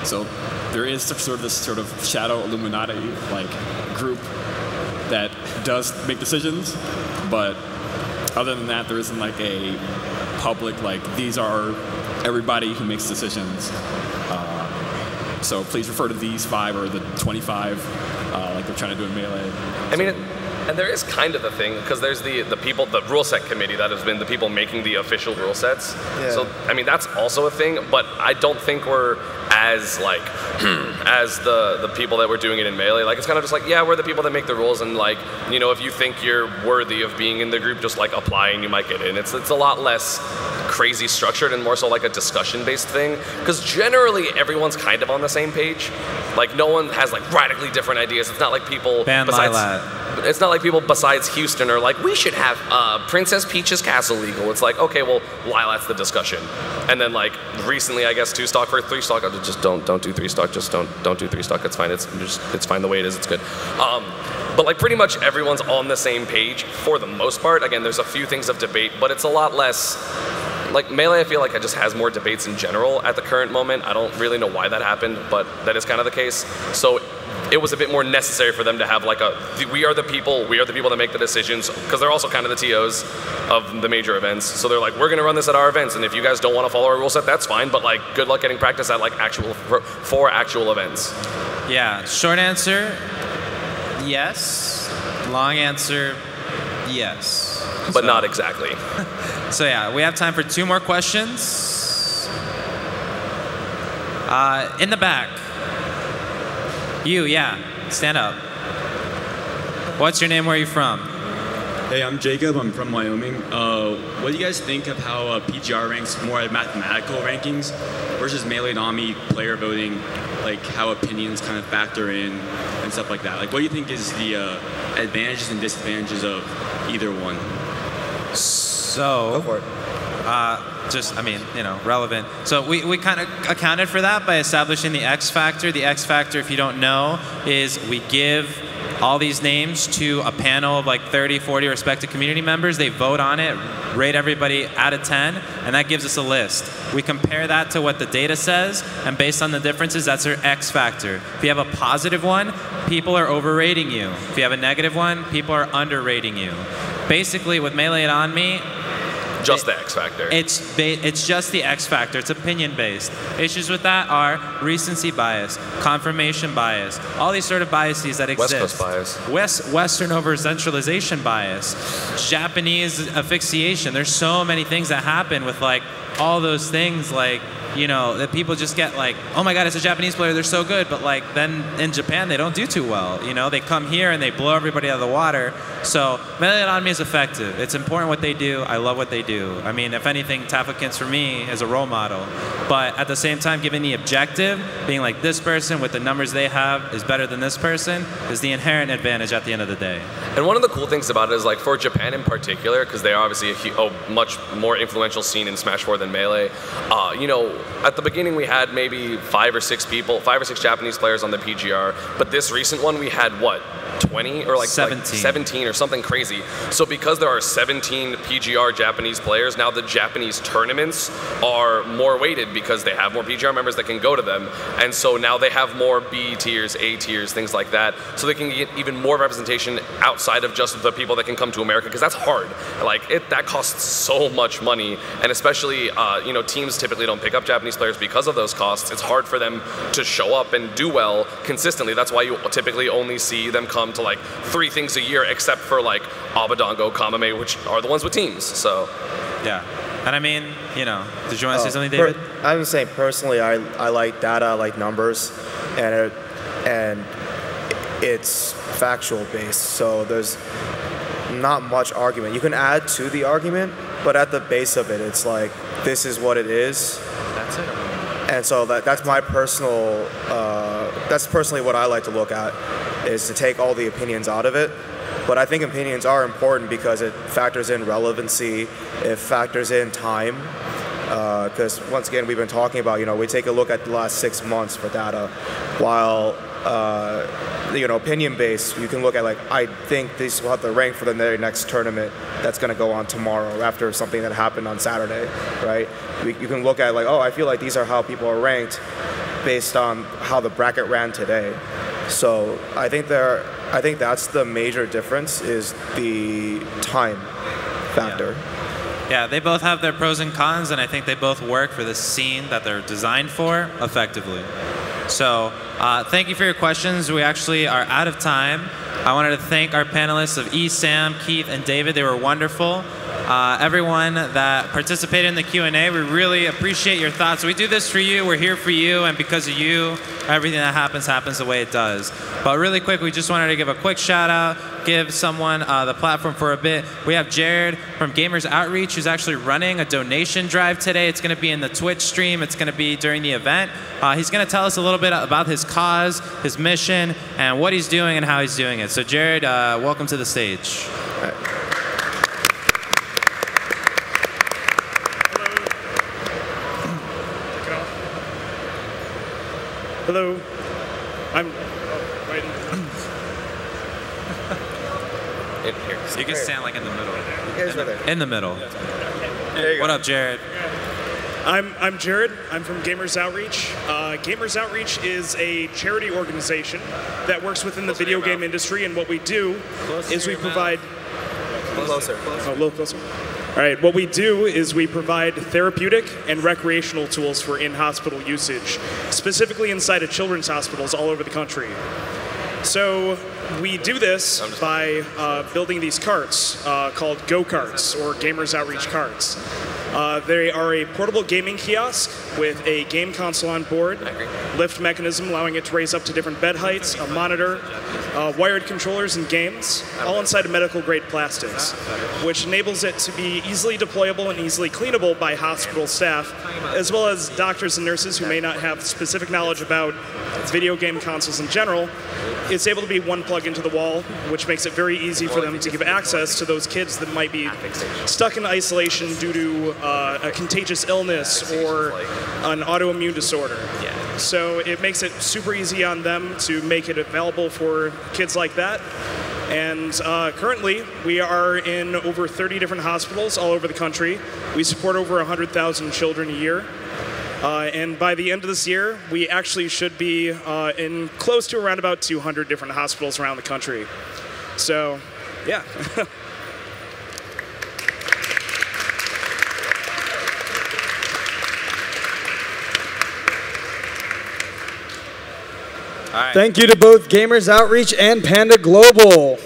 So there is this sort of shadow Illuminati like group that does make decisions, but other than that, there isn't like a public like these are everybody who makes decisions. So please refer to these 5 or the 25 like they're trying to do in Melee. I mean, and there is kind of a thing, because there's the people, the rule set committee that has been the people making the official rule sets. Yeah. So, I mean, that's also a thing, but I don't think we're as, like, as the people that were doing it in Melee. Like, it's kind of just like, yeah, we're the people that make the rules, and, like, if you think you're worthy of being in the group, just, like, apply and you might get in. It's a lot less crazy structured and more so like a discussion-based thing, because generally everyone's kind of on the same page. Like, no one has, like, radically different ideas. It's not like people It's not like people besides Houston are like, we should have Princess Peach's Castle legal. It's like, okay, well, Lilat's the discussion. And then, like, recently, I guess, 2-stock for 3-stock, just don't do 3-stock, just don't do 3-stock, it's fine, it's fine the way it is, it's good. But, like, pretty much everyone's on the same page for the most part. Again, there's a few things of debate, but it's a lot less. Like, Melee, I feel like it just has more debates in general at the current moment. I don't really know why that happened, but that is kind of the case. So it was a bit more necessary for them to have, like, we are the people that make the decisions, because they're also kind of the TOs of the major events. So they're like, we're going to run this at our events, and if you guys don't want to follow our rule set, that's fine, but, like, good luck getting practice at, like, for actual events. Yeah, short answer, yes. Long answer, yes. But not exactly. So yeah, we have time for 2 more questions. In the back. You, yeah, stand up. What's your name, where are you from? Hey, I'm Jacob, I'm from Wyoming. What do you guys think of how PGR ranks more at mathematical rankings versus Melee and Ami player voting, like how opinions kind of factor in and stuff like that? Like, what do you think is the advantages and disadvantages of either one? So, go for it. Relevant. So we kind of accounted for that by establishing the X factor. The X factor, if you don't know, is we give all these names to a panel of like 30, 40 respective community members. They vote on it, rate everybody out of 10, and that gives us a list. We compare that to what the data says, and based on the differences, that's our X factor. If you have a positive one, people are overrating you. If you have a negative one, people are underrating you. Basically, with Melee and On Me, just the X factor. It's just the X factor. It's opinion-based. Issues with that are recency bias, confirmation bias, all these sort of biases that exist. West Coast bias. Western over-centralization bias, Japanese asphyxiation. There's so many things that happen with like all those things, like, that people just get like, oh my God, it's a Japanese player, they're so good, but like then in Japan they don't do too well. They come here and they blow everybody out of the water. So Melee and On Me is effective. It's important what they do. I love what they do. I mean, if anything, Tafakins for me is a role model. But at the same time, giving the objective, being like this person with the numbers they have is better than this person, is the inherent advantage at the end of the day. And one of the cool things about it is, like, for Japan in particular, because they are obviously a much more influential scene in Smash 4 than Melee, at the beginning we had maybe 5 or 6 Japanese players on the PGR, but this recent one we had, what, 20 or like 17 or something crazy. So because there are 17 PGR Japanese players, now the Japanese tournaments are more weighted because they have more PGR members that can go to them. And so now they have more B tiers, A tiers, things like that. So they can get even more representation outside of just the people that can come to America, because that's hard. Like that costs so much money, and especially you know, teams typically don't pick up Japanese players because of those costs. It's hard for them to show up and do well consistently. That's why you typically only see them come to like 3 things a year, except for like Abadango, Kamame, which are the ones with teams. So yeah. And I mean, you know, did you want to say something, David? I was saying personally, I like data, I like numbers, and it's factual based. So there's not much argument. You can add to the argument, but at the base of it, it's like, this is what it is. That's it. And so that's my personal, that's personally what I like to look at, is to take all the opinions out of it. But I think opinions are important because it factors in relevancy, it factors in time. Because once again, we've been talking about, you know, we take a look at the last 6 months for data, while you know, opinion-based, you can look at like, I think these will have the rank for the very next tournament that's going to go on tomorrow after something that happened on Saturday, right? You can look at like, oh, I feel like these are how people are ranked based on how the bracket ran today. So I think that's the major difference, is the time factor. Yeah, they both have their pros and cons, and I think they both work for the scene that they're designed for effectively. So thank you for your questions. We actually are out of time. I wanted to thank our panelists of E, Sam, Keith, and David. They were wonderful. Everyone that participated in the Q&A, we really appreciate your thoughts. We do this for you. We're here for you, and because of you, everything that happens the way it does. But really quick, we just wanted to give a quick shout out, give someone the platform for a bit. We have Jared from Gamers Outreach, who's actually running a donation drive today. It's going to be in the Twitch stream. It's going to be during the event. He's going to tell us a little bit about his cause, his mission, and what he's doing and how he's doing it. So Jared, welcome to the stage. Hello. I'm right in here. So you can stand like in the middle. Right in the middle. What up, Jared? I'm Jared. I'm from Gamers Outreach. Gamers Outreach is a charity organization that works within the video game industry, and what we do is we provide... Closer. Oh, a little closer. All right, what we do is we provide therapeutic and recreational tools for in-hospital usage, specifically inside of children's hospitals all over the country. So we do this by building these carts called go-karts, or Gamers Outreach carts. They are a portable gaming kiosk with a game console on board, lift mechanism allowing it to raise up to different bed heights, a monitor, wired controllers and games, all inside of medical-grade plastics, which enables it to be easily deployable and easily cleanable by hospital staff, as well as doctors and nurses who may not have specific knowledge about video game consoles in general. It's able to be one plug into the wall, which makes it very easy for them to give access to those kids that might be stuck in isolation due to a contagious illness or an autoimmune disorder. So it makes it super easy on them to make it available for kids like that. And currently, we are in over 30 different hospitals all over the country. We support over 100,000 children a year. And by the end of this year, we actually should be in close to around about 200 different hospitals around the country. So, yeah. Thank you to both Gamers Outreach and Panda Global.